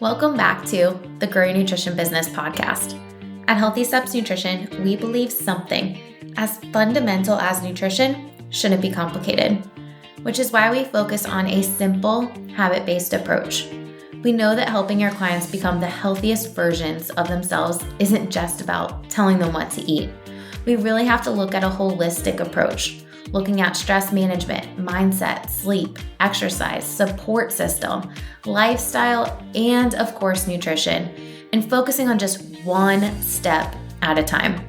Welcome back to the Grow Your Nutrition Business podcast. At Healthy Steps Nutrition, we believe something as fundamental as nutrition shouldn't be complicated, which is why we focus on a simple, habit-based approach. We know that helping your clients become the healthiest versions of themselves isn't just about telling them what to eat. We really have to look at a holistic approach, looking at stress management, mindset, sleep, exercise, support system, lifestyle, and of course, nutrition, and focusing on just one step at a time.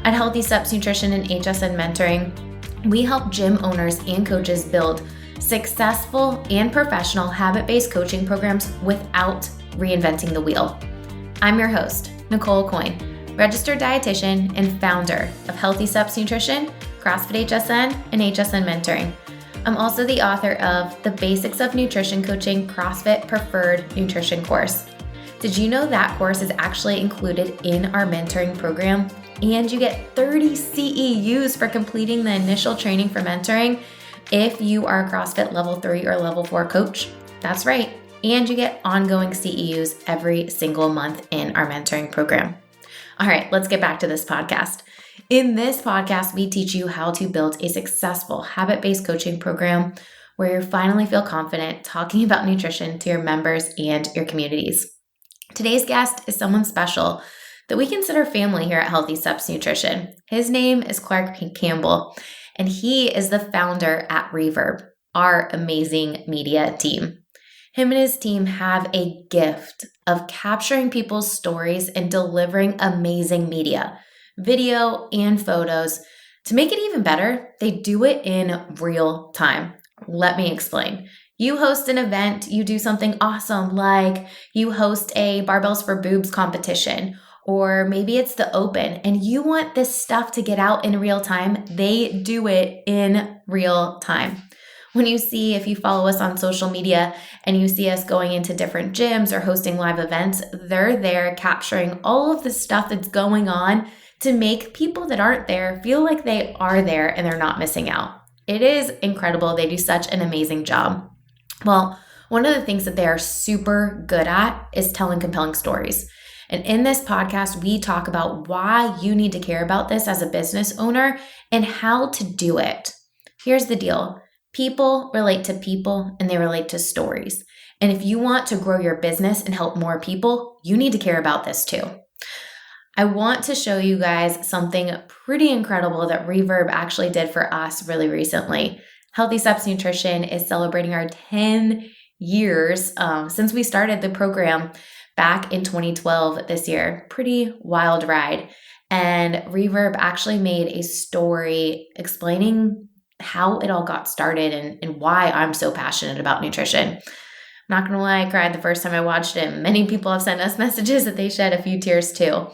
At Healthy Steps Nutrition and HSN Mentoring, we help gym owners and coaches build successful and professional habit-based coaching programs without reinventing the wheel. I'm your host, Nicole Coyne, registered dietitian and founder of Healthy Steps Nutrition, CrossFit HSN, and HSN Mentoring. I'm also the author of the Basics of Nutrition Coaching CrossFit Preferred Nutrition course. Did you know that course is actually included in our mentoring program? And you get 30 CEUs for completing the initial training for mentoring if you are a CrossFit Level 3 or Level 4 coach. That's right. And you get ongoing CEUs every single month in our mentoring program. All right, let's get back to this podcast. In this podcast, we teach you how to build a successful habit-based coaching program where you finally feel confident talking about nutrition to your members and your communities. Today's guest is someone special that we consider family here at Healthy Steps Nutrition. His name is Clark Campbell, and he is the founder at RVRB, our amazing media team. Him and his team have a gift of capturing people's stories and delivering amazing media, video and photos. To make it even better, they do it in real time. Let me explain. You host an event, you do something awesome, like you host a barbells for boobs competition, or maybe it's the open, and you want this stuff to get out in real time. They do it in real time. When you see, if you follow us on social media and you see us going into different gyms or hosting live events, they're there capturing all of the stuff that's going on to make people that aren't there feel like they are there and they're not missing out. It is incredible. They do such an amazing job. Well, one of the things that they are super good at is telling compelling stories. And in this podcast, we talk about why you need to care about this as a business owner and how to do it. Here's the deal. People relate to people and they relate to stories. And if you want to grow your business and help more people, you need to care about this too. I want to show you guys something pretty incredible that RVRB actually did for us really recently. Healthy Steps Nutrition is celebrating our 10 years since we started the program back in 2012 this year. Pretty wild ride. And RVRB actually made a story explaining how it all got started and why I'm so passionate about nutrition. I'm not going to lie, I cried the first time I watched it. Many people have sent us messages that they shed a few tears too.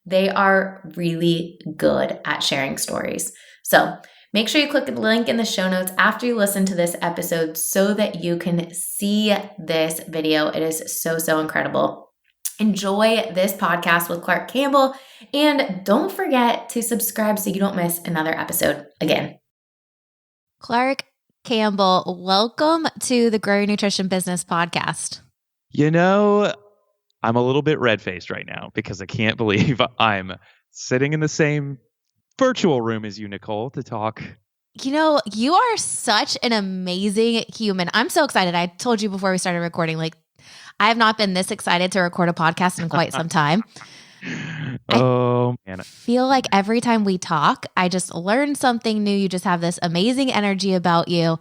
They are really good at sharing stories. So make sure you click the link in the show notes after you listen to this episode so that you can see this video. It is so incredible. Enjoy this podcast with Clark Campbell, and don't forget to subscribe so you don't miss another episode again. Clark Campbell, welcome to the Grow Your Nutrition Business podcast. You know, I'm a little bit red-faced right now because I can't believe I'm sitting in the same virtual room as you, Nicole, to talk. You know, you are such an amazing human. I'm so excited. I told you before we started recording, I have not been this excited to record a podcast in quite some time. Oh, man. I feel like every time we talk, I just learn something new. You just have this amazing energy about you,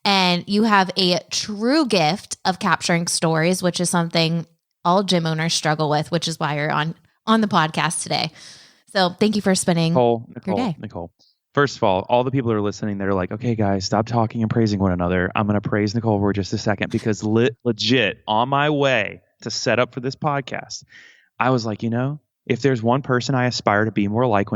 and you have a true gift of capturing stories, which is something all gym owners struggle with, which is why you're on the podcast today. So thank you for spending your day. Nicole. First of all the people that are listening, they're like, okay, guys, stop talking and praising one another. I'm going to praise Nicole for just a second because legit on my way to set up for this podcast, I was like, if there's one person I aspire to be more like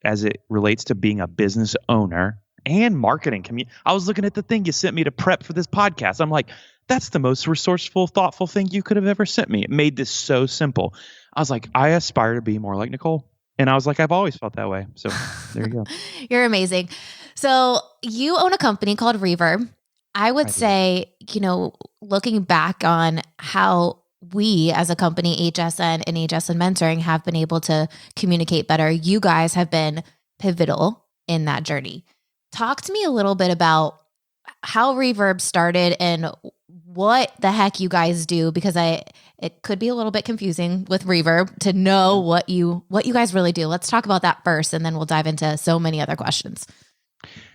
as it relates to being a business owner and marketing, I was looking at the thing you sent me to prep for this podcast. I'm like, that's the most resourceful, thoughtful thing you could have ever sent me. It made this so simple. I was like, I aspire to be more like Nicole. And I was like, I've always felt that way. So there you go. You're amazing. So you own a company called RVRB. I would say, looking back on how we as a company, HSN and HSN Mentoring, have been able to communicate better. You guys have been pivotal in that journey. Talk to me a little bit about how Reverb started and what the heck you guys do, because it could be a little bit confusing with Reverb to know what you guys really do. Let's talk about that first, and then we'll dive into so many other questions.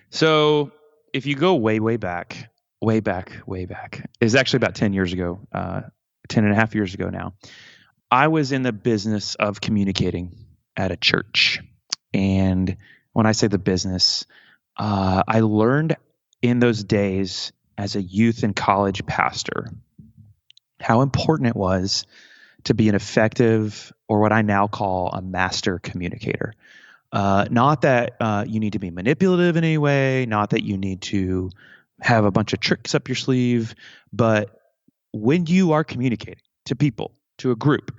So if you go way back, it's actually about 10 years ago, 10 and a half years ago now, I was in the business of communicating at a church. And when I say the business, I learned in those days as a youth and college pastor how important it was to be an effective, or what I now call a master communicator. Not that you need to be manipulative in any way, not that you need to have a bunch of tricks up your sleeve, but when you are communicating to people, to a group,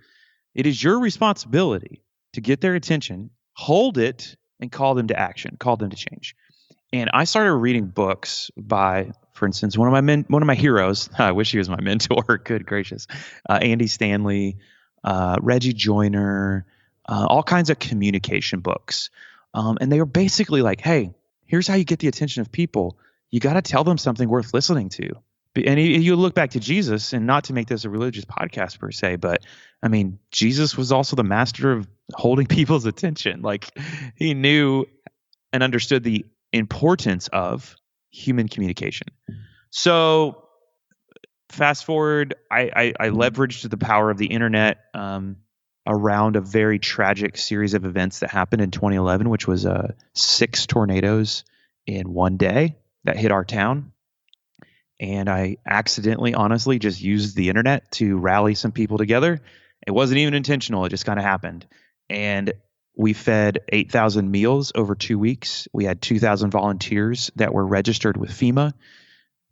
it is your responsibility to get their attention, hold it, and call them to action, call them to change. And I started reading books by, for instance, one of my heroes. I wish he was my mentor. Good gracious, Andy Stanley, Reggie Joyner, all kinds of communication books, and they were basically like, "Hey, here's how you get the attention of people. You got to tell them something worth listening to." And you look back to Jesus, and not to make this a religious podcast per se, but I mean, Jesus was also the master of holding people's attention. Like, he knew and understood the importance of human communication. So fast forward, I leveraged the power of the internet around a very tragic series of events that happened in 2011, which was 6 tornadoes in one day that hit our town. And I accidentally, honestly, just used the internet to rally some people together. It wasn't even intentional. It just kind of happened. And we fed 8,000 meals over 2 weeks. We had 2,000 volunteers that were registered with FEMA.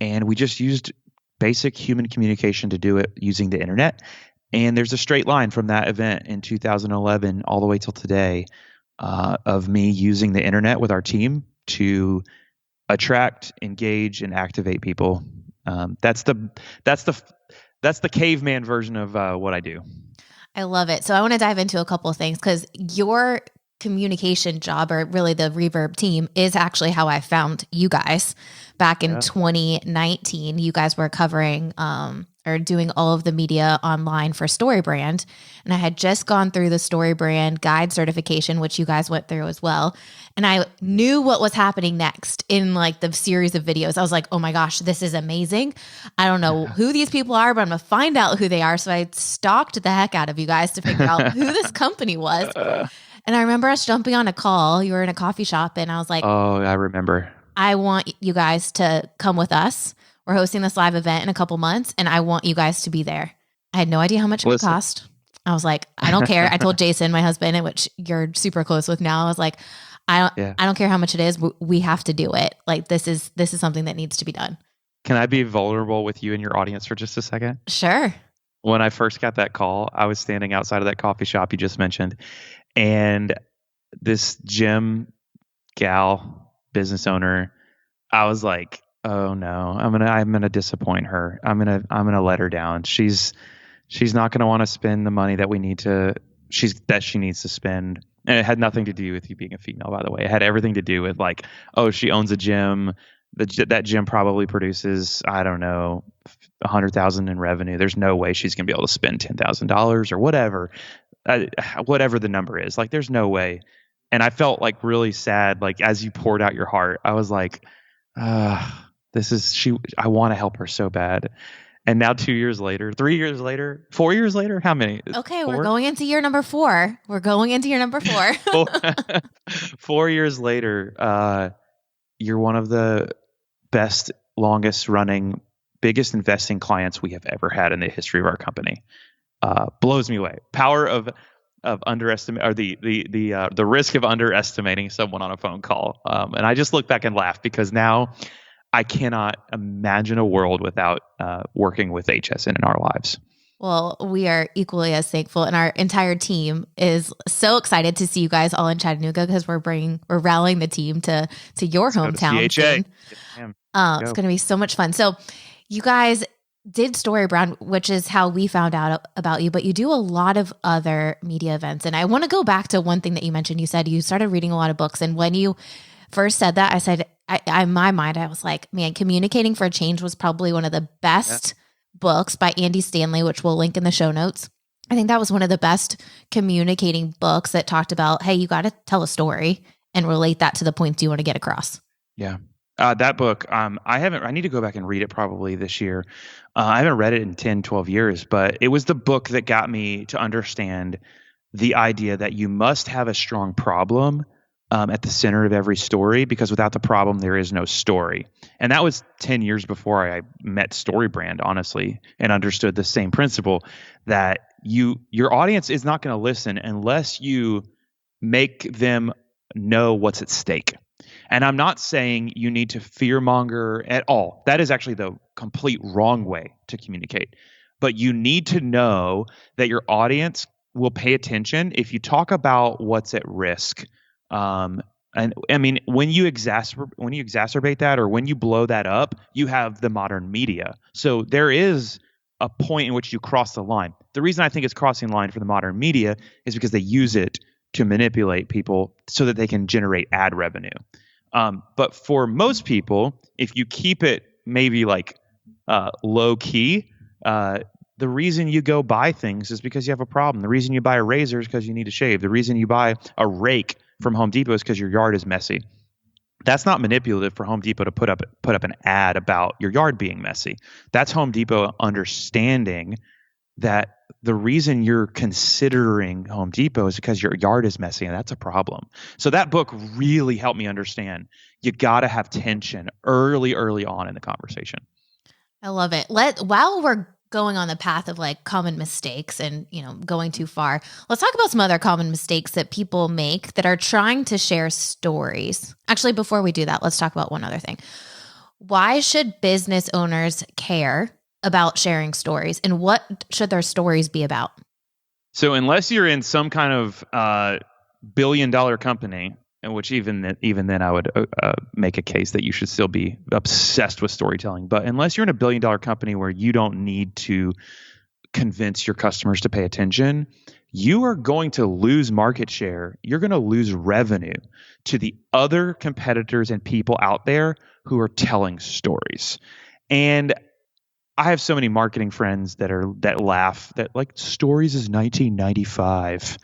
And we just used basic human communication to do it using the internet. And there's a straight line from that event in 2011 all the way till today of me using the internet with our team to attract, engage, and activate people. That's the caveman version of what I do. I love it. So I want to dive into a couple of things, because your communication job, or really the Reverb team, is actually how I found you guys back in 2019. You guys were covering or doing all of the media online for StoryBrand. And I had just gone through the StoryBrand guide certification, which you guys went through as well. And I knew what was happening next in like the series of videos. I was like, oh my gosh, this is amazing. I don't know who these people are, but I'm going to find out who they are. So I stalked the heck out of you guys to figure out who this company was. And I remember us jumping on a call. You were in a coffee shop, and I was like, oh, I remember. I want you guys to come with us. We're hosting this live event in a couple months, and I want you guys to be there. I had no idea how much it would cost. I was like, I don't care. I told Jason, my husband, and which you're super close with now, I was like, I don't care how much it is. We have to do it. Like, this is something that needs to be done. Can I be vulnerable with you and your audience for just a second? Sure. When I first got that call, I was standing outside of that coffee shop you just mentioned, and this gym gal, business owner, I was like, oh no, I'm gonna disappoint her. I'm gonna let her down. She's not gonna want to spend the money that she needs to spend. And it had nothing to do with you being a female, by the way. It had everything to do with like, oh, she owns a gym. That gym probably produces, I don't know, $100,000 in revenue. There's no way she's gonna be able to spend $10,000 or whatever the number is. Like, there's no way. And I felt like really sad. Like, as you poured out your heart, I was like, I want to help her so bad. And now 2 years later, 3 years later, 4 years later, how many? Okay, 4? We're going into year number 4. 4 years later, you're one of the best, longest running, biggest investing clients we have ever had in the history of our company. Blows me away. Power of underestimate, or the risk of underestimating someone on a phone call. And I just look back and laugh, because now I cannot imagine a world without working with HSN in our lives. Well, we are equally as thankful, and our entire team is so excited to see you guys all in Chattanooga, because we're rallying the team to your hometown. CHA. It's going to be so much fun. So you guys, did StoryBrand, which is how we found out about you, but you do a lot of other media events. And I want to go back to one thing that you mentioned. You said you started reading a lot of books. And when you first said that, I said, in my mind, I was like, man, Communicating for Change was probably one of the best books by Andy Stanley, which we'll link in the show notes. I think that was one of the best communicating books that talked about, hey, you got to tell a story and relate that to the points you want to get across. Yeah. That book, I need to go back and read it probably this year. I haven't read it in 10, 12 years, but it was the book that got me to understand the idea that you must have a strong problem at the center of every story, because without the problem, there is no story. And that was 10 years before I met StoryBrand, honestly, and understood the same principle that your audience is not going to listen unless you make them know what's at stake. And I'm not saying you need to fearmonger at all. That is actually the complete wrong way to communicate. But you need to know that your audience will pay attention if you talk about what's at risk. And I mean, when you exacerbate that, or when you blow that up, you have the modern media. So there is a point in which you cross the line. The reason I think it's crossing the line for the modern media is because they use it to manipulate people so that they can generate ad revenue. But for most people, if you keep it maybe like low key, the reason you go buy things is because you have a problem. The reason you buy a razor is because you need to shave. The reason you buy a rake from Home Depot is because your yard is messy. That's not manipulative for Home Depot to put up an ad about your yard being messy. That's Home Depot understanding that the reason you're considering Home Depot is because your yard is messy, and that's a problem. So that book really helped me understand you got to have tension early on in the conversation. I love it. While we're going on the path of like common mistakes and, going too far, let's talk about some other common mistakes that people make that are trying to share stories. Actually, before we do that, let's talk about one other thing. Why should business owners care about sharing stories, and what should their stories be about? So unless you're in some kind of billion-dollar company, in which even then I would make a case that you should still be obsessed with storytelling. But unless you're in a billion-dollar company where you don't need to convince your customers to pay attention, you are going to lose market share. You're going to lose revenue to the other competitors and people out there who are telling stories. And I have so many marketing friends that laugh that like stories is 1995.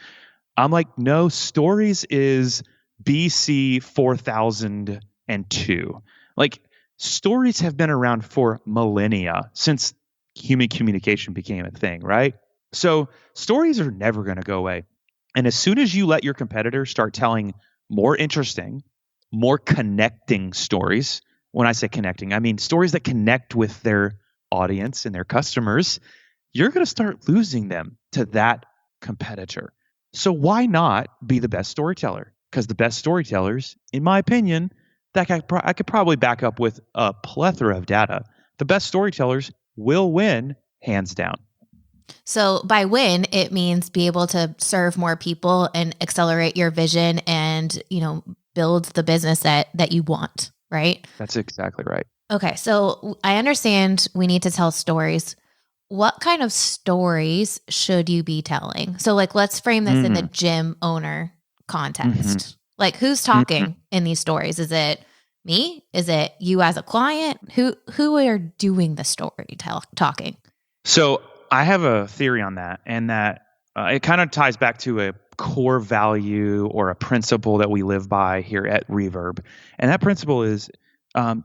I'm like, no, stories is BC 4002. Like, stories have been around for millennia, since human communication became a thing, right? So stories are never going to go away. And as soon as you let your competitors start telling more interesting, more connecting stories, when I say connecting, I mean stories that connect with their audience and their customers, you're going to start losing them to that competitor. So why not be the best storyteller? Because the best storytellers, in my opinion, that I could probably back up with a plethora of data. The best storytellers will win, hands down. So by win, it means be able to serve more people and accelerate your vision and, build the business that you want, right? That's exactly right. Okay, so I understand we need to tell stories. What kind of stories should you be telling? So like, let's frame this in the gym owner context. Like, who's talking in these stories? Is it me? Is it you as a client? Who are doing the story talking? So I have a theory on that, and that it kind of ties back to a core value or a principle that we live by here at Reverb. And that principle is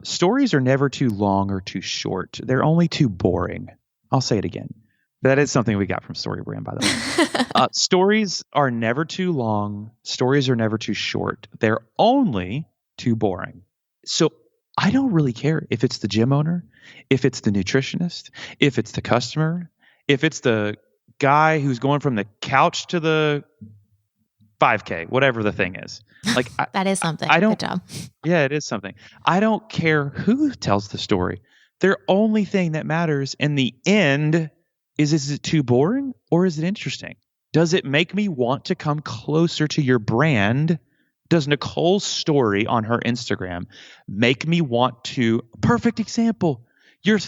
stories are never too long or too short. They're only too boring. I'll say it again. That is something we got from StoryBrand, by the way. Stories are never too long. Stories are never too short. They're only too boring. So I don't really care if it's the gym owner, if it's the nutritionist, if it's the customer, if it's the guy who's going from the couch to the 5K, whatever the thing is. Like that is something. I don't. Good job. Yeah, it is something. I don't care who tells the story. Their only thing that matters in the end is it too boring or is it interesting? Does it make me want to come closer to your brand? Does Nicole's story on her Instagram make me want to? Perfect example. Your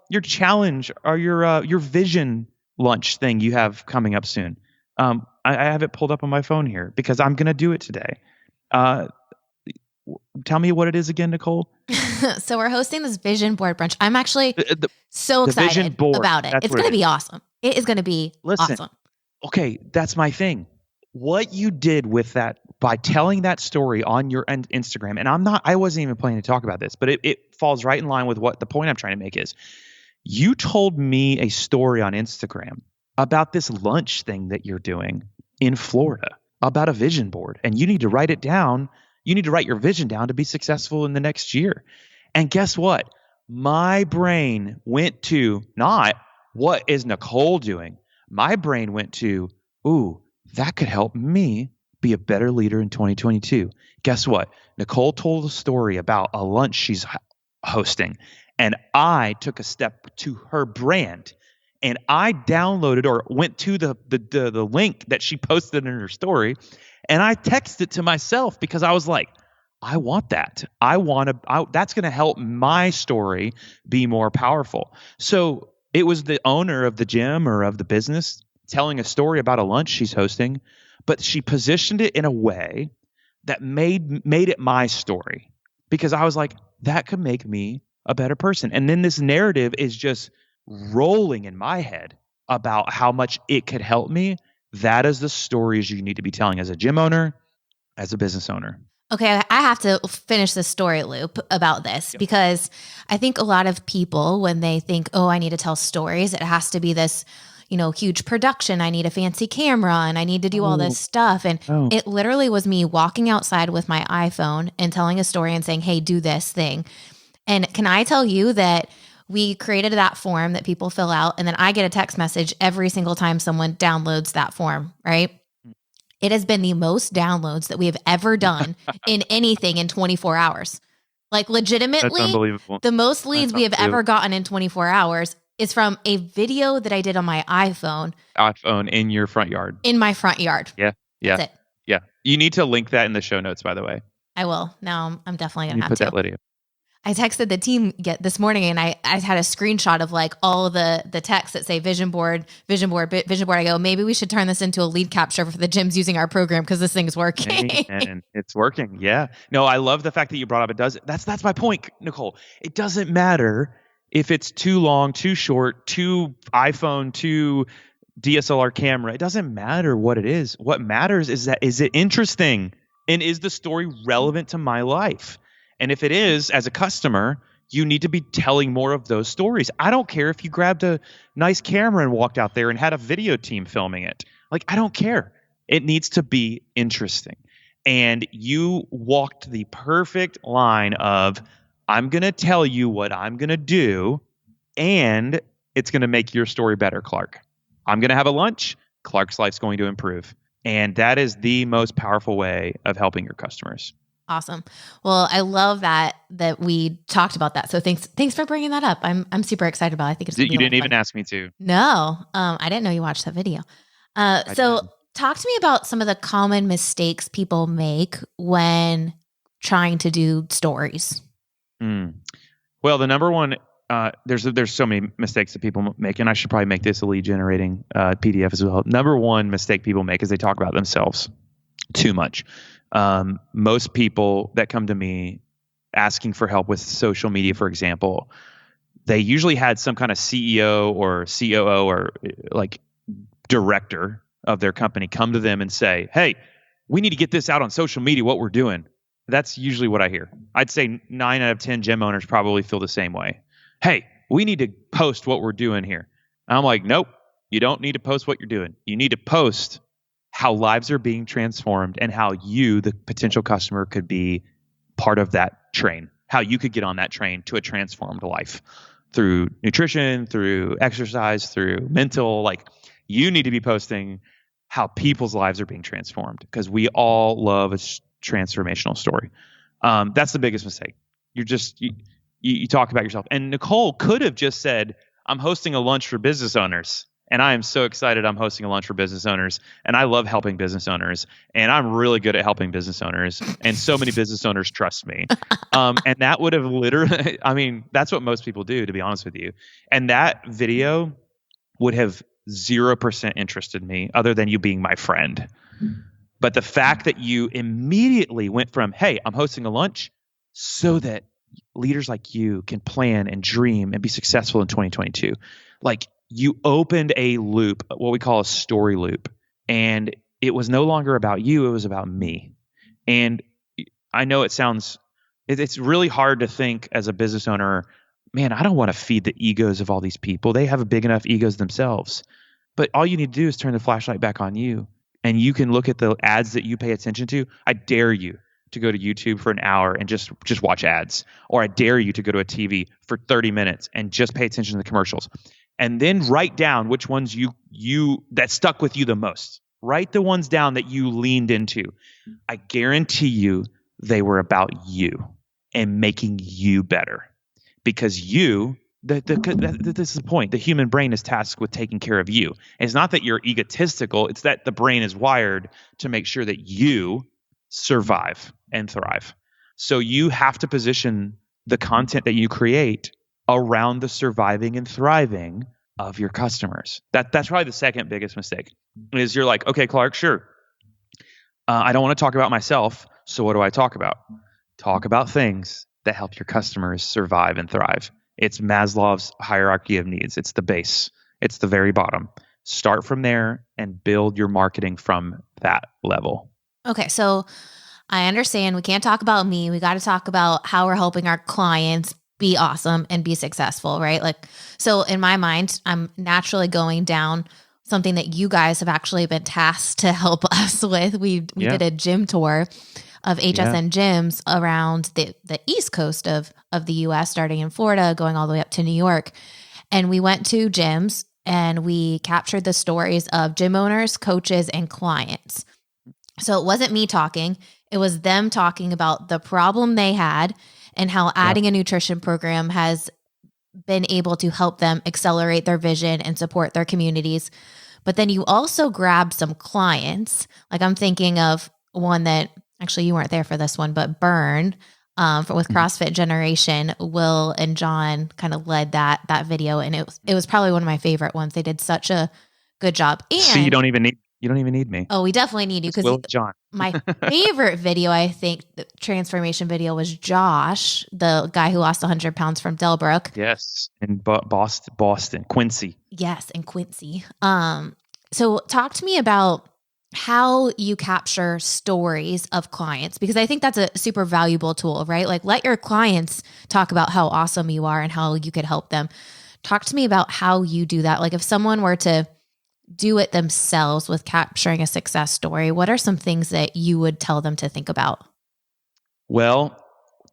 your challenge or your vision lunch thing you have coming up soon. I have it pulled up on my phone here because I'm going to do it today. Tell me what it is again, Nicole. So we're hosting this vision board brunch. I'm actually so the vision excited board, about it. It's going to be awesome. It is going to be awesome. Okay, that's my thing. What you did with that by telling that story on your Instagram, and I wasn't even planning to talk about this, but it falls right in line with what the point I'm trying to make is. You told me a story on Instagram about this lunch thing that you're doing in Florida, about a vision board, and you need to write it down. You need to write your vision down to be successful in the next year. And guess what? My brain went to not what is Nicole doing? My brain went to, ooh, that could help me be a better leader in 2022. Guess what? Nicole told a story about a lunch she's hosting, and I took a step to her brand, and I downloaded or went to the link that she posted in her story, and I texted it to myself because I was like, I want that. That's going to help my story be more powerful. So it was the owner of the gym or of the business telling a story about a lunch she's hosting, but she positioned it in a way that made it my story because I was like, that could make me a better person. And then this narrative is just rolling in my head about how much it could help me. That is the stories you need to be telling as a gym owner, as a business owner. Okay, I have to finish the story loop about this because I think a lot of people, when they think, oh, I need to tell stories, it has to be this, huge production. I need a fancy camera and I need to do all this stuff. And it literally was me walking outside with my iPhone and telling a story and saying, hey, do this thing. And can I tell you that we created that form that people fill out, and then I get a text message every single time someone downloads that form, right? It has been the most downloads that we have ever done in anything in 24 hours. Like legitimately, that's unbelievable. The most leads we have ever gotten in 24 hours is from a video that I did on my iPhone. iPhone in your front yard. In my front yard. Yeah. Yeah. That's it. Yeah. You need to link that in the show notes, by the way. I will. Now I'm definitely going to have put to. That video. I texted the team this morning and I had a screenshot of like all the texts that say vision board. I go, maybe we should turn this into a lead capture for the gyms using our program because this thing's working. And it's working. Yeah. No, I love the fact that you brought up that's my point, Nicole. It doesn't matter if it's too long, too short, too iPhone, too DSLR camera. It doesn't matter what it is. What matters is it interesting? And is the story relevant to my life? And if it is, as a customer, you need to be telling more of those stories. I don't care if you grabbed a nice camera and walked out there and had a video team filming it. Like, I don't care. It needs to be interesting. And you walked the perfect line of, I'm going to tell you what I'm going to do, and it's going to make your story better, Clark. I'm going to have a lunch. Clark's life's going to improve. And that is the most powerful way of helping your customers. Awesome. Well, I love that we talked about that. So thanks for bringing that up. I'm super excited about it. I think it's you didn't even ask me to. No, I didn't know you watched that video. So talk to me about some of the common mistakes people make when trying to do stories. Well, the number one, there's so many mistakes that people make, and I should probably make this a lead generating PDF as well. Number one mistake people make is they talk about themselves too much. Most people that come to me asking for help with social media, for example, they usually had some kind of CEO or COO or like director of their company come to them and say, hey, we need to get this out on social media, what we're doing. That's usually what I hear. I'd say 9 out of 10 gym owners probably feel the same way. Hey, we need to post what we're doing here. And I'm like, nope, you don't need to post what you're doing. You need to post how lives are being transformed and how you, the potential customer, could be part of that train, how you could get on that train to a transformed life through nutrition, through exercise, through mental. Like, you need to be posting how people's lives are being transformed because we all love a transformational story. That's the biggest mistake. You talk about yourself. And Nicole could have just said, I'm hosting a lunch for business owners. And I am so excited I'm hosting a lunch for business owners. And I love helping business owners. And I'm really good at helping business owners. And so many business owners trust me. And that would have literally, I mean, that's what most people do, to be honest with you. And that video would have 0% interested me other than you being my friend. But the fact that you immediately went from, hey, I'm hosting a lunch so that leaders like you can plan and dream and be successful in 2022. Like, you opened a loop, what we call a story loop. And it was no longer about you, it was about me. And I know it's really hard to think as a business owner, man, I don't want to feed the egos of all these people. They have big enough egos themselves. But all you need to do is turn the flashlight back on you. And you can look at the ads that you pay attention to. I dare you to go to YouTube for an hour and just watch ads. Or I dare you to go to a TV for 30 minutes and just pay attention to the commercials. And then write down which ones you that stuck with you the most. Write the ones down that you leaned into. I guarantee you they were about you and making you better. Because this is the point. The human brain is tasked with taking care of you. And it's not that you're egotistical. It's that the brain is wired to make sure that you survive and thrive. So you have to position the content that you create around the surviving and thriving of your customers. That's probably the second biggest mistake. Is you're like, okay, Clark, sure. I don't want to talk about myself. So what do I talk about? Talk about things that help your customers survive and thrive. It's Maslow's hierarchy of needs. It's the base. It's the very bottom. Start from there and build your marketing from that level. Okay, so I understand we can't talk about me. We got to talk about how we're helping our clients be awesome and be successful, right? Like, so in my mind, I'm naturally going down something that you guys have actually been tasked to help us with. We did a gym tour of HSN gyms around the East Coast of the US, starting in Florida, going all the way up to New York. And we went to gyms and we captured the stories of gym owners, coaches, and clients. So it wasn't me talking. It was them talking about the problem they had and how adding a nutrition program has been able to help them accelerate their vision and support their communities. But then you also grab some clients. Like, I'm thinking of one that, actually you weren't there for this one, but Burn with CrossFit Generation, Will and John kind of led that video. And it was probably one of my favorite ones. They did such a good job. And so you don't even need me. Oh, we definitely need you, because John. My favorite video, I think, the transformation video, was Josh, the guy who lost 100 pounds from Delbrook. Yes, in Boston, Quincy. Yes, in Quincy. So talk to me about how you capture stories of clients, because I think that's a super valuable tool, right? Like, let your clients talk about how awesome you are and how you could help them. Talk to me about how you do that. Like, if someone were to do it themselves with capturing a success story, what are some things that you would tell them to think about? Well,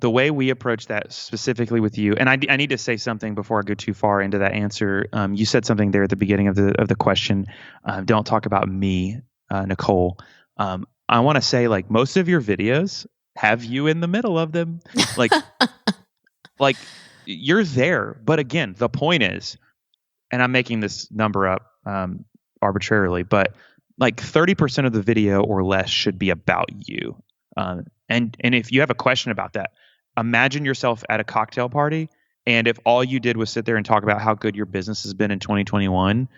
the way we approach that specifically with you, and I need to say something before I go too far into that answer. You said something there at the beginning of the question. Don't talk about me, Nicole. I want to say, like, most of your videos have you in the middle of them. Like, like you're there. But again, the point is, and I'm making this number up arbitrarily, but like 30% of the video or less should be about you. And if you have a question about that, imagine yourself at a cocktail party, and if all you did was sit there and talk about how good your business has been in 2021,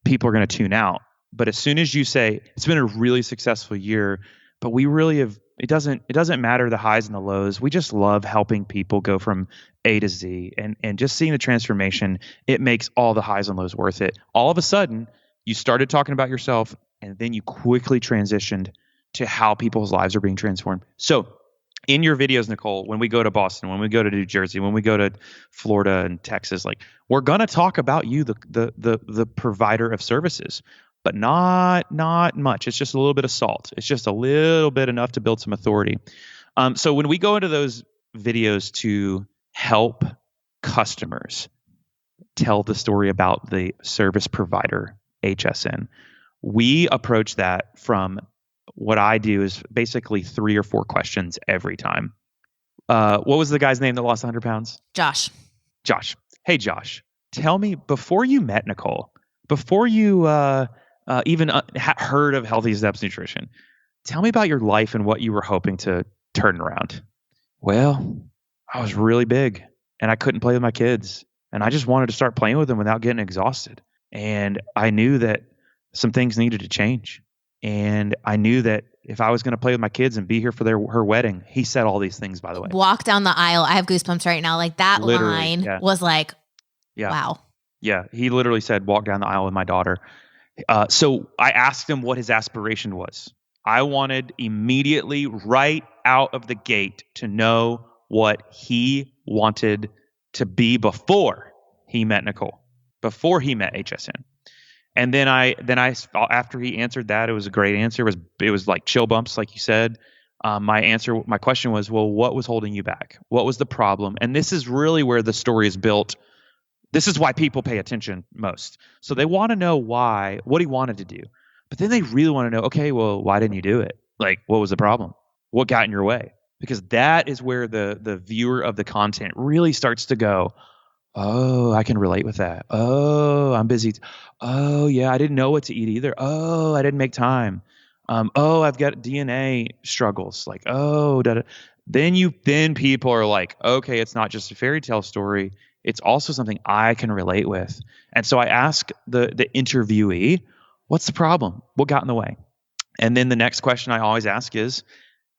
people are going to tune out. But as soon as you say it's been a really successful year, but we really have, it doesn't matter the highs and the lows. We just love helping people go from A to Z, and just seeing the transformation, it makes all the highs and lows worth it. All of a sudden, you started talking about yourself, and then you quickly transitioned to how people's lives are being transformed. So in your videos, Nicole, when we go to Boston, when we go to New Jersey, when we go to Florida and Texas, like, we're going to talk about you, the provider of services, but not much. It's just a little bit of salt. It's just a little bit enough to build some authority. So when we go into those videos to help customers tell the story about the service provider, HSN, we approach that from, what I do is basically 3 or 4 questions every time. What was the guy's name that lost 100 pounds? Josh. Hey, Josh, tell me, before you met Nicole, before you even heard of Healthy Steps Nutrition, tell me about your life and what you were hoping to turn around. Well, I was really big and I couldn't play with my kids. And I just wanted to start playing with them without getting exhausted. And I knew that some things needed to change. And I knew that if I was going to play with my kids and be here for her wedding, he said all these things, by the way. Walk down the aisle. I have goosebumps right now. Like that Literally, line was like, wow. Yeah. He literally said, walk down the aisle with my daughter. So I asked him what his aspiration was. I wanted immediately right out of the gate to know what he wanted to be before he met Nicole, before he met HSN. And then I after he answered that, it was a great answer. It was like chill bumps, like you said. My question was, well, what was holding you back? What was the problem? And this is really where the story is built. This is why people pay attention most. So they want to know what he wanted to do. But then they really want to know, okay, well, why didn't you do it? Like, what was the problem? What got in your way? Because that is where the viewer of the content really starts to go, oh, I can relate with that. Oh, I'm busy. Oh, yeah, I didn't know what to eat either. Oh, I didn't make time. Oh, I've got DNA struggles. Like, oh, then people are like, okay, it's not just a fairy tale story. It's also something I can relate with. And so I ask the interviewee, what's the problem? What got in the way? And then the next question I always ask is,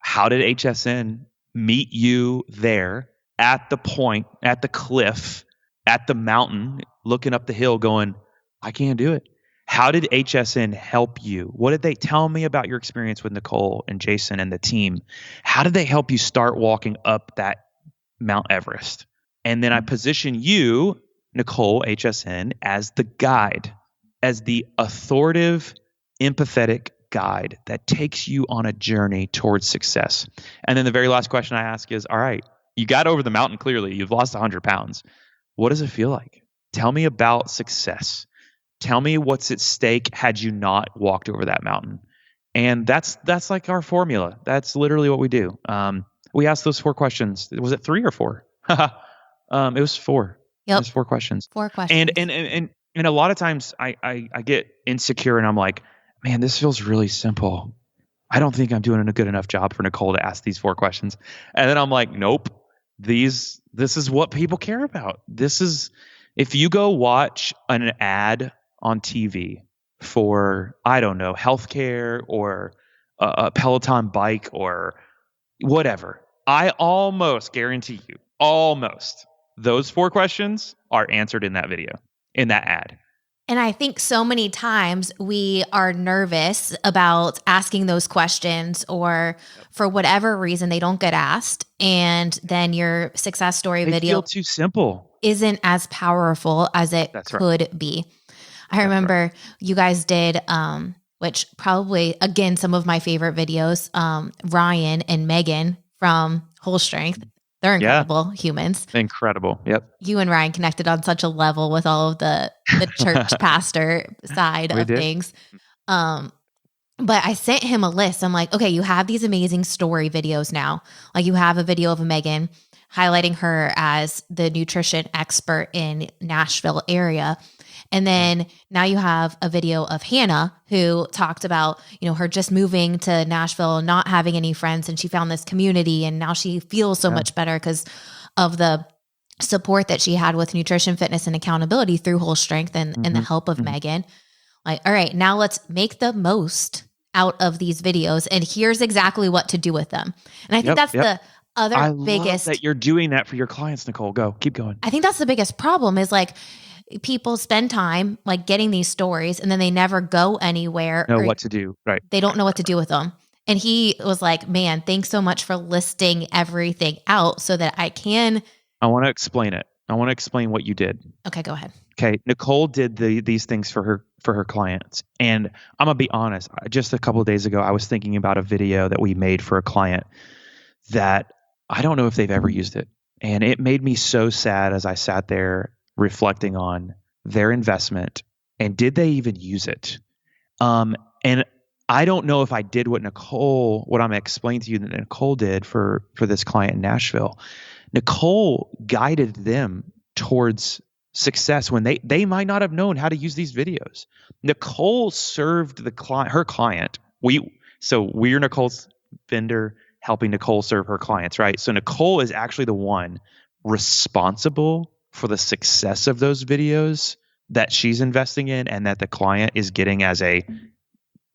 how did HSN meet you there at the point, at the cliff, at the mountain, looking up the hill going, I can't do it? How did HSN help you? What did they tell me about your experience with Nicole and Jason and the team? How did they help you start walking up that Mount Everest? And then I position you, Nicole, HSN, as the guide, as the authoritative, empathetic guide that takes you on a journey towards success. And then the very last question I ask is, all right, you got over the mountain clearly. You've lost 100 pounds. What does it feel like? Tell me about success. Tell me what's at stake had you not walked over that mountain. And that's like our formula. That's literally what we do. We asked those 4 questions. Was it 3 or 4? It was 4. Yep. It was 4 questions. 4 questions. And a lot of times I get insecure and I'm like, man, this feels really simple. I don't think I'm doing a good enough job for Nicole to ask these 4 questions. And then I'm like, nope, this is what people care about. This is, if you go watch an ad on TV for, I don't know, healthcare or a Peloton bike or whatever, I almost guarantee you, those 4 questions are answered in that video, in that ad. And I think so many times we are nervous about asking those questions, or for whatever reason they don't get asked. And then your success story video feel too simple, isn't as powerful as it could be. I remember you guys did, which probably, again, some of my favorite videos, Ryan and Megan from Whole Strength. They're incredible humans. Incredible. Yep. You and Ryan connected on such a level with all of the church pastor side of things. But I sent him a list. I'm like, okay, you have these amazing story videos now. Like, you have a video of Megan highlighting her as the nutrition expert in Nashville area. And then now you have a video of Hannah, who talked about, her just moving to Nashville, not having any friends, and she found this community, and now she feels so much better because of the support that she had with nutrition, fitness, and accountability through Whole Strength and the help of Megan. Like, all right, now let's make the most out of these videos, and here's exactly what to do with them. And I think that's the other biggest. Love that you're doing that for your clients, Nicole. Go, keep going. I think that's the biggest problem is, like, people spend time like getting these stories and then they never go anywhere. Know what to do. Right. They don't know what to do with them. And he was like, man, thanks so much for listing everything out so that I want to explain it. I want to explain what you did. Okay, go ahead. Okay. Nicole did these things for her clients. And I'm gonna be honest, just a couple of days ago, I was thinking about a video that we made for a client that I don't know if they've ever used it. And it made me so sad as I sat there reflecting on their investment and did they even use it? And I don't know if I did what I'm explaining to you that Nicole did for this client in Nashville. Nicole guided them towards success when they might not have known how to use these videos. Nicole served her client. We're Nicole's vendor helping Nicole serve her clients, right? So Nicole is actually the one responsible for the success of those videos that she's investing in and that the client is getting as a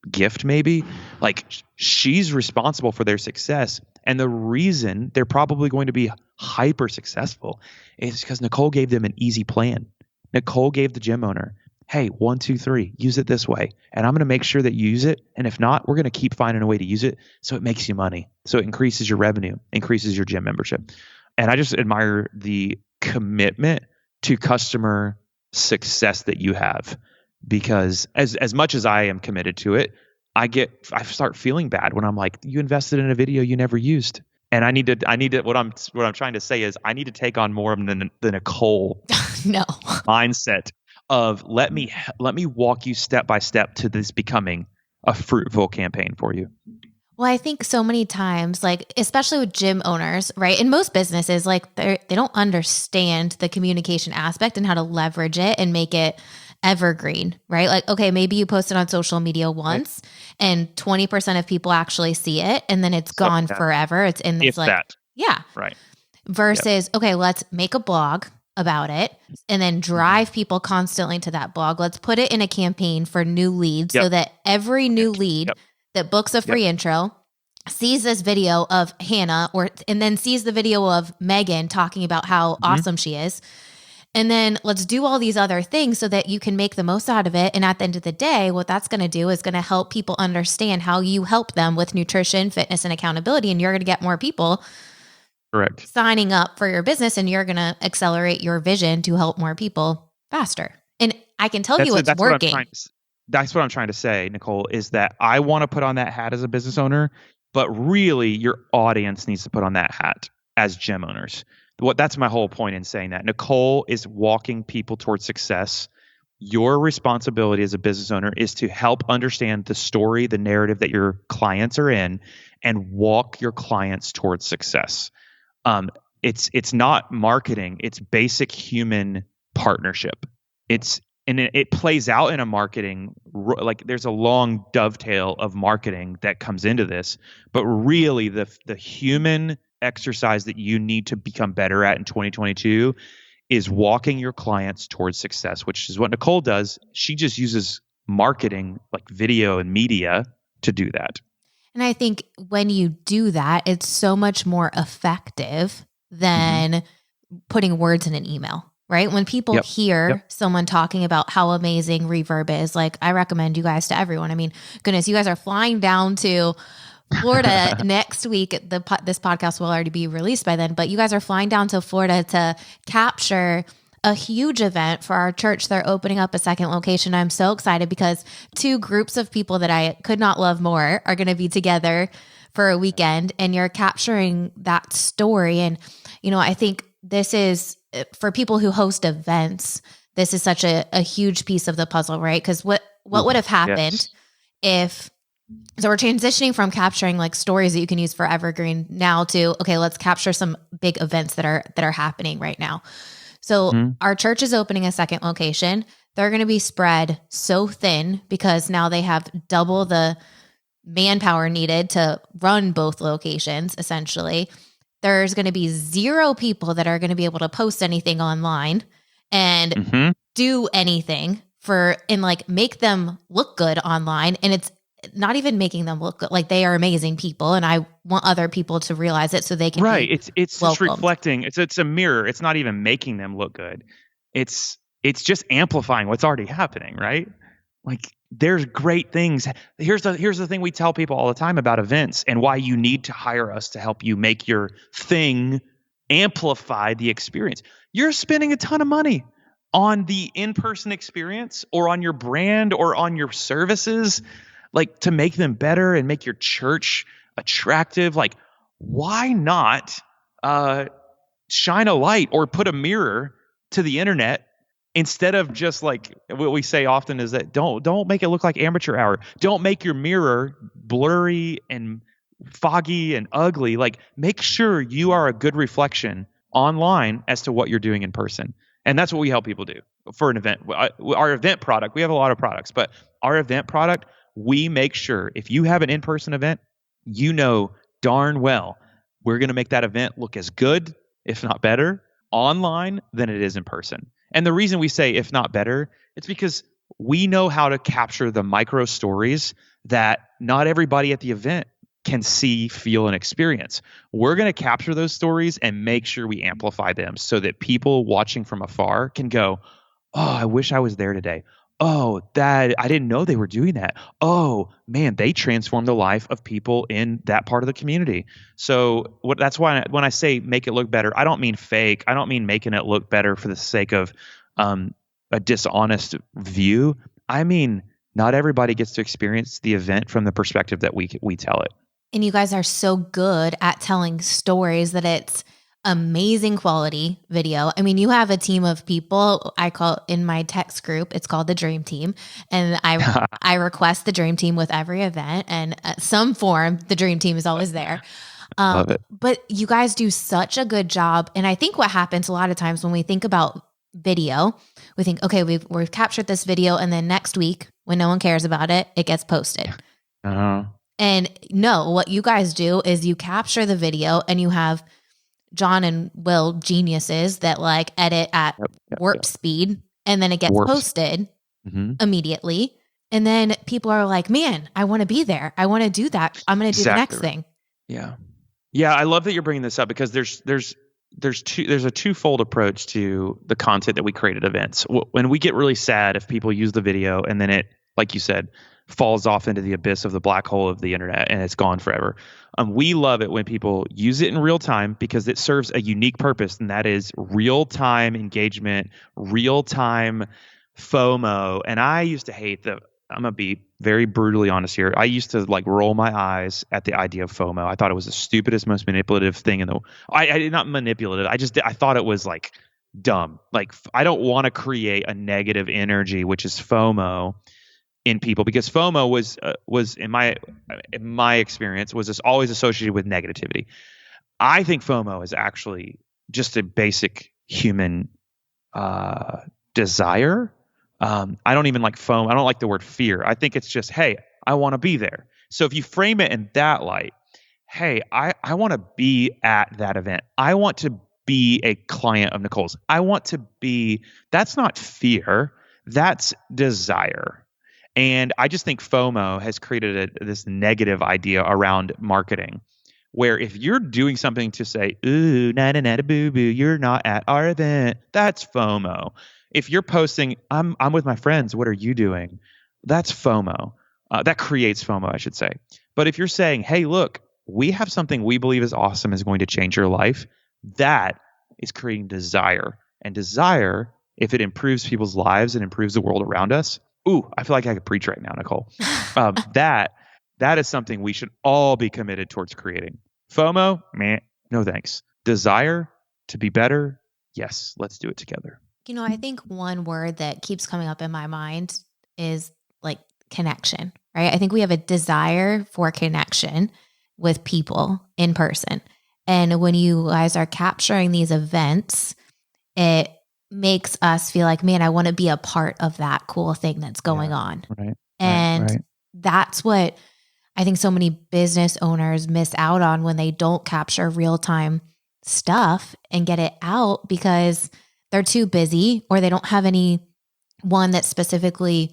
gift, maybe. Like, she's responsible for their success. And the reason they're probably going to be hyper successful is because Nicole gave them an easy plan. Nicole gave the gym owner, hey, 1, 2, 3, use it this way. And I'm going to make sure that you use it. And if not, we're going to keep finding a way to use it so it makes you money. So it increases your revenue, increases your gym membership. And I just admire the commitment to customer success that you have, because as much as I am committed to it, I start feeling bad when I'm like, you invested in a video you never used. And I need to, what I'm trying to say is I need to take on more of the Nicole no mindset of let me walk you step by step to this becoming a fruitful campaign for you. Well, I think so many times, like, especially with gym owners, right? In most businesses, like they don't understand the communication aspect and how to leverage it and make it evergreen, right? Like, okay, maybe you post it on social media once and 20% of people actually see it and then it's gone forever. It's in this yeah. Right. Versus, okay, let's make a blog about it and then drive people constantly to that blog. Let's put it in a campaign for new leads so that every new lead that books a free intro sees this video of Hannah and then sees the video of Megan talking about how awesome she is. And then let's do all these other things so that you can make the most out of it. And at the end of the day, what that's going to do is going to help people understand how you help them with nutrition, fitness, and accountability. And you're going to get more people signing up for your business, and you're going to accelerate your vision to help more people faster. And I can tell you it's working. That's what I'm trying to say, Nicole, is that I want to put on that hat as a business owner, but really your audience needs to put on that hat as gym owners. That's my whole point in saying that. Nicole is walking people towards success. Your responsibility as a business owner is to help understand the story, the narrative that your clients are in, and walk your clients towards success. It's not marketing. It's basic human partnership. It plays out in a marketing, like there's a long dovetail of marketing that comes into this, but really the human exercise that you need to become better at in 2022 is walking your clients towards success, which is what Nicole does. She just uses marketing, like video and media, to do that. And I think when you do that, it's so much more effective than putting words in an email, right? When people hear someone talking about how amazing Reverb is, like, I recommend you guys to everyone. I mean, goodness, you guys are flying down to Florida next week. This podcast will already be released by then, but you guys are flying down to Florida to capture a huge event for our church. They're opening up a second location. I'm so excited because two groups of people that I could not love more are going to be together for a weekend, and you're capturing that story. And, you know, I think this is, for people who host events, this is such a huge piece of the puzzle, right? Because what would have happened if, so we're transitioning from capturing like stories that you can use for evergreen now to, okay, let's capture some big events that are happening right now. So our church is opening a second location. They're going to be spread so thin because now they have double the manpower needed to run both locations. Essentially, there's going to be 0 people that are going to be able to post anything online and do anything and like make them look good online. And it's not even making them look good. Like, they are amazing people, and I want other people to realize it so they can it's just reflecting. It's a mirror. It's not even making them look good. It's just amplifying what's already happening, right? Like, there's great things. Here's the thing we tell people all the time about events and why you need to hire us to help you make your thing amplify the experience. You're spending a ton of money on the in-person experience or on your brand or on your services, like, to make them better and make your church attractive. Like, why not shine a light or put a mirror to the internet instead of just, like, what we say often is that don't make it look like amateur hour. Don't make your mirror blurry and foggy and ugly. Like, make sure you are a good reflection online as to what you're doing in person. And that's what we help people do for an event. Our event product, we have a lot of products, but our event product, we make sure if you have an in-person event, you know darn well we're going to make that event look as good, if not better, online than it is in person. And the reason we say if not better, it's because we know how to capture the micro stories that not everybody at the event can see, feel, and experience. We're going to capture those stories and make sure we amplify them so that people watching from afar can go, oh, I wish I was there today. Oh, that I didn't know they were doing that. Oh, man, they transformed the life of people in that part of the community. So that's why when I say make it look better, I don't mean fake. I don't mean making it look better for the sake of a dishonest view. I mean, not everybody gets to experience the event from the perspective that we tell it. And you guys are so good at telling stories that it's amazing quality video. I mean, you have a team of people. I call in my text group, it's called the Dream Team. And I request the Dream Team with every event, and at some form, the Dream Team is always there. Love it. But you guys do such a good job. And I think what happens a lot of times when we think about video, we think, okay, we've captured this video, and then next week when no one cares about it, it gets posted. Uh-huh. And no, what you guys do is you capture the video, and you have John and Will geniuses that like edit at warp speed, and then it gets posted immediately. And then people are like, man, I want to be there. I want to do that. I'm going to do the next thing. Yeah. Yeah. I love that you're bringing this up because there's a twofold approach to the content that we create at events. When we get really sad if people use the video and then it, like you said, falls off into the abyss of the black hole of the internet and it's gone forever. We love it when people use it in real time because it serves a unique purpose, and that is real-time engagement, real-time FOMO. And I used to hate I'm going to be very brutally honest here. I used to like roll my eyes at the idea of FOMO. I thought it was the stupidest, most manipulative thing I did not manipulative. I thought it was like dumb. Like I don't want to create a negative energy, which is FOMO, in people, because FOMO was in my experience was always associated with negativity. I think FOMO is actually just a basic human desire. I don't even like FOMO. I don't like the word fear. I think it's just, hey, I want to be there. So if you frame it in that light, hey, I want to be at that event. I want to be a client of Nicole's. I want to be. That's not fear. That's desire. And I just think FOMO has created this negative idea around marketing, where if you're doing something to say, ooh, na-na-na, boo-boo, you're not at our event, that's FOMO. If you're posting, I'm with my friends, what are you doing? That's FOMO. That creates FOMO, I should say. But if you're saying, hey, look, we have something we believe is awesome, is going to change your life, that is creating desire. And desire, if it improves people's lives and improves the world around us, ooh, I feel like I could preach right now, Nicole. That is something we should all be committed towards creating. FOMO, meh, no thanks. Desire to be better, yes, let's do it together. You know, I think one word that keeps coming up in my mind is like connection, right? I think we have a desire for connection with people in person. And when you guys are capturing these events, it makes us feel like, man, I want to be a part of that cool thing that's going on. Right. And that's what I think so many business owners miss out on when they don't capture real-time stuff and get it out because they're too busy, or they don't have anyone that's specifically,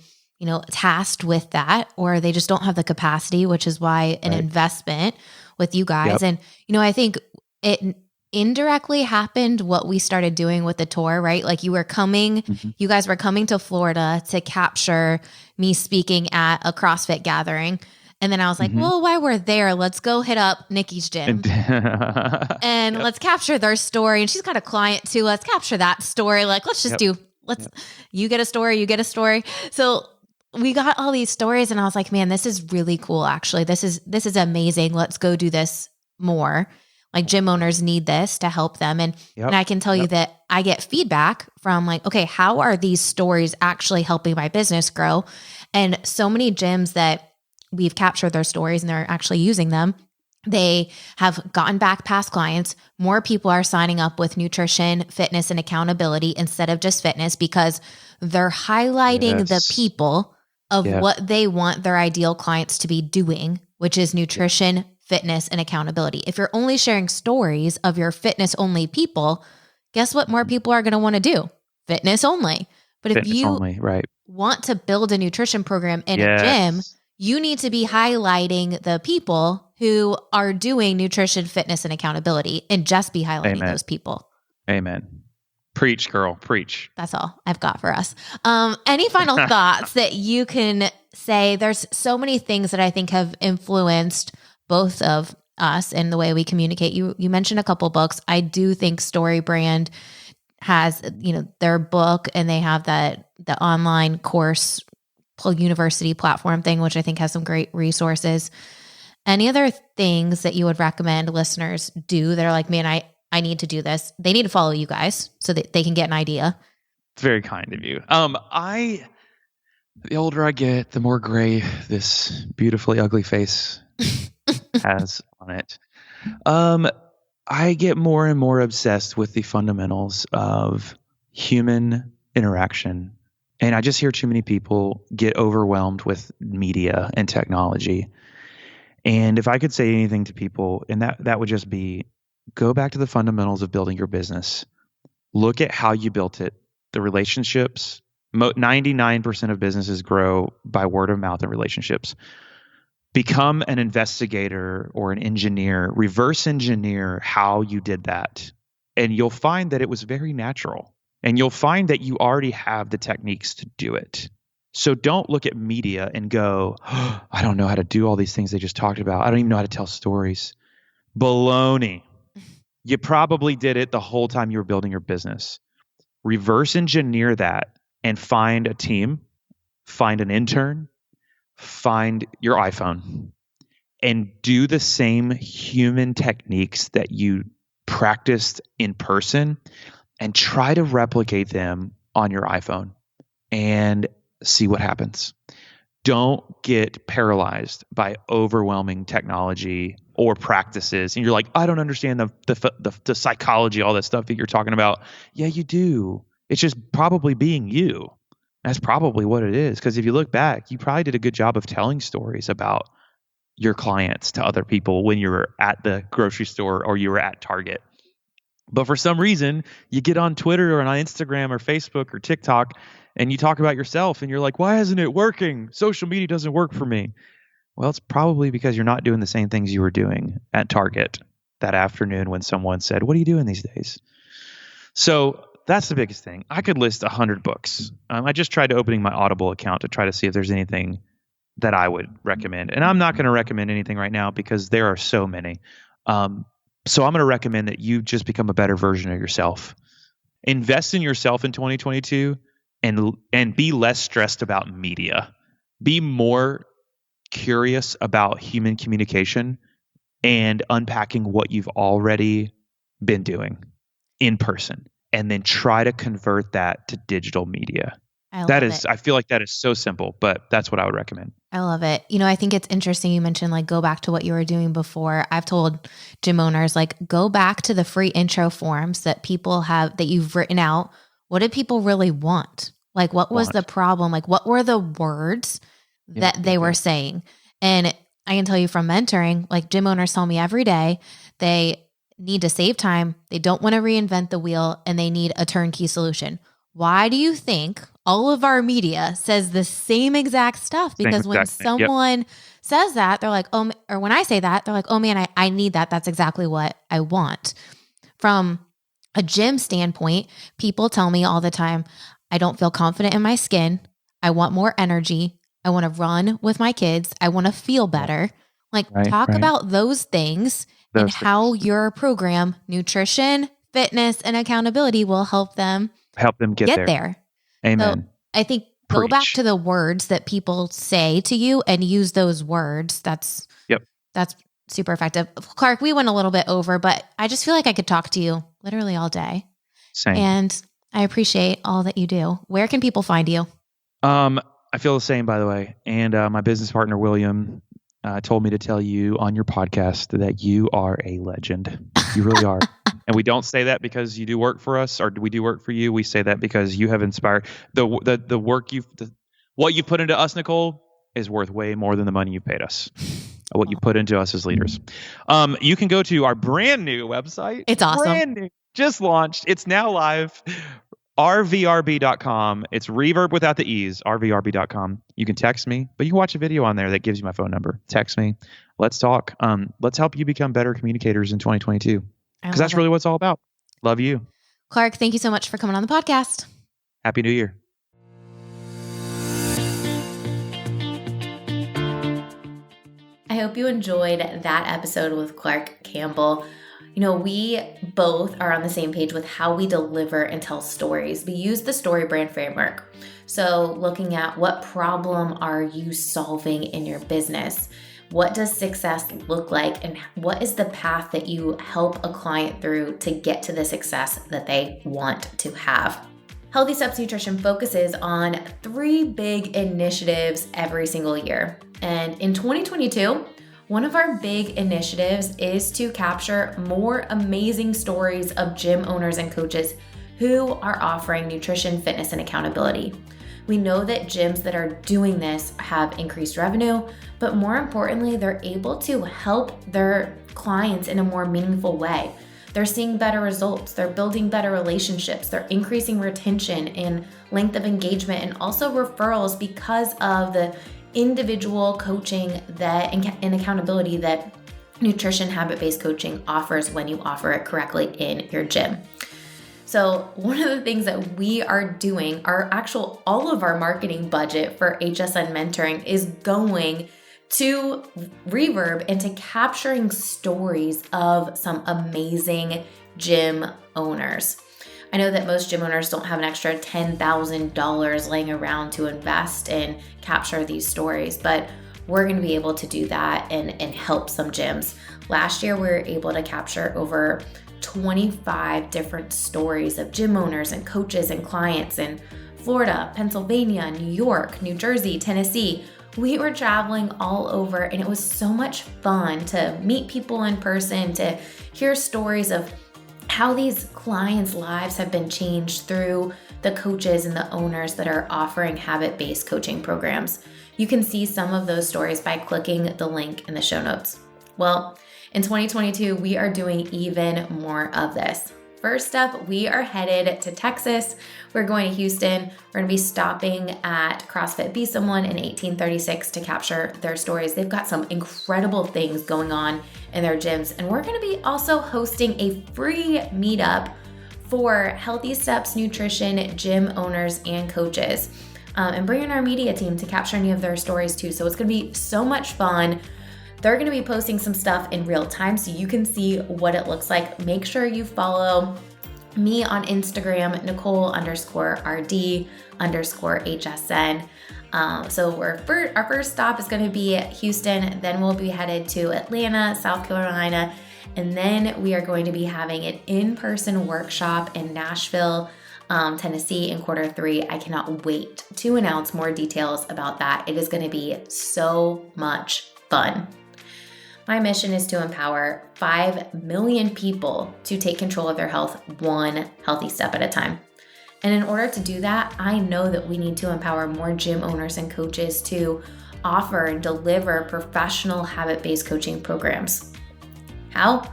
tasked with that, or they just don't have the capacity, which is why an investment with you guys. Yep. And, I think it indirectly happened what we started doing with the tour, right? Like you guys were coming to Florida to capture me speaking at a CrossFit gathering. And then I was like, well, while we're there, let's go hit up Nikki's gym and let's capture their story. And she's got a client too. Let's capture that story. Like, let's just you get a story, you get a story. So we got all these stories and I was like, man, this is really cool. Actually, this is amazing. Let's go do this more. Like gym owners need this to help them. And I can tell you that I get feedback from like, okay, how are these stories actually helping my business grow? And so many gyms that we've captured their stories and they're actually using them They have gotten back past clients. More people are signing up with nutrition, fitness, and accountability instead of just fitness because they're highlighting the people of what they want their ideal clients to be doing, which is nutrition, fitness, and accountability. If you're only sharing stories of your fitness only people, guess what more people are going to want to do? Fitness only. But if you want to build a nutrition program in a gym, you need to be highlighting the people who are doing nutrition, fitness, and accountability, and just be highlighting those people. Amen. Preach, girl, preach. That's all I've got for us. Any final thoughts that you can say? There's so many things that I think have influenced both of us in the way we communicate. You mentioned a couple books. I do think Story Brand has, their book, and they have the online course university platform thing, which I think has some great resources. Any other things that you would recommend listeners do that are like, man, I need to do this? They need to follow you guys so that they can get an idea. It's very kind of you. The older I get, the more gray this beautifully ugly face has on it. I get more and more obsessed with the fundamentals of human interaction. And I just hear too many people get overwhelmed with media and technology. And if I could say anything to people, and that would just be, go back to the fundamentals of building your business. Look at how you built it, the relationships. 99% of businesses grow by word of mouth and relationships. Become an investigator or an engineer, reverse engineer how you did that. And you'll find that it was very natural. And you'll find that you already have the techniques to do it. So don't look at media and go, oh, I don't know how to do all these things they just talked about. I don't even know how to tell stories. Baloney. You probably did it the whole time you were building your business. Reverse engineer that and find a team, find an intern, find your iPhone, and do the same human techniques that you practiced in person and try to replicate them on your iPhone and see what happens. Don't get paralyzed by overwhelming technology or practices. And you're like, I don't understand the psychology, all that stuff that you're talking about. Yeah, you do. It's just probably being you. That's probably what it is. Because if you look back, you probably did a good job of telling stories about your clients to other people when you were at the grocery store or you were at Target. But for some reason, you get on Twitter or on Instagram or Facebook or TikTok and you talk about yourself and you're like, why isn't it working? Social media doesn't work for me. Well, it's probably because you're not doing the same things you were doing at Target that afternoon when someone said, what are you doing these days? So that's the biggest thing. I could list 100 books. I just tried opening my Audible account to try to see if there's anything that I would recommend. And I'm not going to recommend anything right now because there are so many. So I'm going to recommend that you just become a better version of yourself. Invest in yourself in 2022 and be less stressed about media. Be more curious about human communication and unpacking what you've already been doing in person, and then try to convert that to digital media. I feel like that is so simple, but that's what I would recommend. I love it. I think it's interesting you mentioned like go back to what you were doing before. I've told gym owners like go back to the free intro forms that people have that you've written out. What did people really want? Like what was the problem? Like what were the words that they were saying? And I can tell you from mentoring, like gym owners tell me every day they need to save time. They don't want to reinvent the wheel and they need a turnkey solution. Why do you think all of our media says the same exact stuff? Because when someone says that, they're like, oh, or when I say that, they're like, oh man, I need that. That's exactly what I want. From a gym standpoint, people tell me all the time, I don't feel confident in my skin. I want more energy. I want to run with my kids. I want to feel better. Like talk about those things and how your program, nutrition, fitness, and accountability will help them get there. Amen. So I think go back to the words that people say to you and use those words. That's super effective. Clark, we went a little bit over, but I just feel like I could talk to you literally all day. Same. And I appreciate all that you do. Where can people find you? I feel the same, by the way. And my business partner, William, told me to tell you on your podcast that you are a legend. You really are. And we don't say that because you do work for us or we do work for you. We say that because you have inspired the work what you put into us, Nicole, is worth way more than the money you paid us. What you put into us as leaders. You can go to our brand new website. It's awesome. Brand new. Just launched. It's now live. RVRB.com. It's reverb without the E's. RVRB.com. You can text me, but you can watch a video on there that gives you my phone number. Text me. Let's talk. Let's help you become better communicators in 2022. Because that's really what it's all about. Love you. Clark, thank you so much for coming on the podcast. Happy New Year. I hope you enjoyed that episode with Clark Campbell. You know, we both are on the same page with how we deliver and tell stories. We use the story brand framework. So looking at what problem are you solving in your business? What does success look like? And what is the path that you help a client through to get to the success that they want to have? Healthy Steps Nutrition focuses on 3 big initiatives every single year. And in 2022, one of our big initiatives is to capture more amazing stories of gym owners and coaches who are offering nutrition, fitness, and accountability. We know that gyms that are doing this have increased revenue, but more importantly, they're able to help their clients in a more meaningful way. They're seeing better results, they're building better relationships, they're increasing retention and length of engagement, and also referrals because of the individual coaching and accountability that nutrition habit-based coaching offers when you offer it correctly in your gym. So one of the things that we are doing, all of our marketing budget for HSN mentoring is going to Reverb and to capturing stories of some amazing gym owners. I know that most gym owners don't have an extra $10,000 laying around to invest and capture these stories, but we're going to be able to do that and help some gyms. Last year, we were able to capture over 25 different stories of gym owners and coaches and clients in Florida, Pennsylvania, New York, New Jersey, Tennessee. We were traveling all over, and it was so much fun to meet people in person, to hear stories of how these clients' lives have been changed through the coaches and the owners that are offering habit-based coaching programs. You can see some of those stories by clicking the link in the show notes. Well, in 2022, we are doing even more of this. First up, we are headed to Texas. We're going to Houston. We're going to be stopping at CrossFit Be Someone in 1836 to capture their stories. They've got some incredible things going on in their gyms. And we're going to be also hosting a free meetup for Healthy Steps Nutrition gym owners and coaches, and bringing our media team to capture any of their stories too. So it's going to be so much fun. They're going to be posting some stuff in real time so you can see what it looks like. Make sure you follow me on Instagram, Nicole_RD_HSN. So our first stop is going to be Houston. Then we'll be headed to Atlanta, South Carolina. And then we are going to be having an in-person workshop in Nashville, Tennessee in Q3. I cannot wait to announce more details about that. It is going to be so much fun. My mission is to empower 5 million people to take control of their health one healthy step at a time. And in order to do that, I know that we need to empower more gym owners and coaches to offer and deliver professional habit-based coaching programs. How?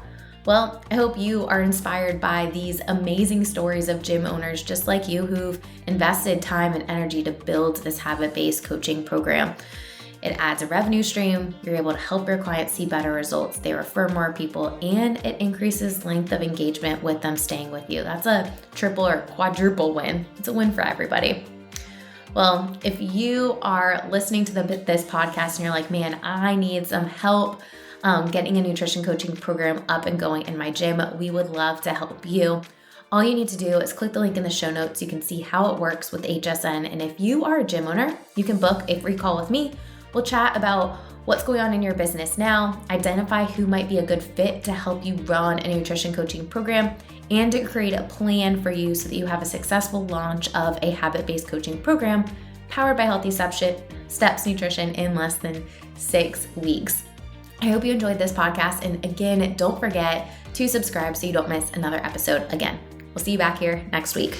Well, I hope you are inspired by these amazing stories of gym owners just like you who've invested time and energy to build this habit-based coaching program. It adds a revenue stream, you're able to help your clients see better results, they refer more people, and it increases length of engagement with them staying with you. That's a triple or quadruple win. It's a win for everybody. Well, if you are listening to this podcast and you're like, man, I need some help getting a nutrition coaching program up and going in my gym, we would love to help you. All you need to do is click the link in the show notes. You can see how it works with HSN. And if you are a gym owner, you can book a free call with me. We'll chat about what's going on in your business now, identify who might be a good fit to help you run a nutrition coaching program, and to create a plan for you so that you have a successful launch of a habit-based coaching program powered by Healthy Steps Nutrition in less than 6 weeks. I hope you enjoyed this podcast. And again, don't forget to subscribe so you don't miss another episode again. We'll see you back here next week.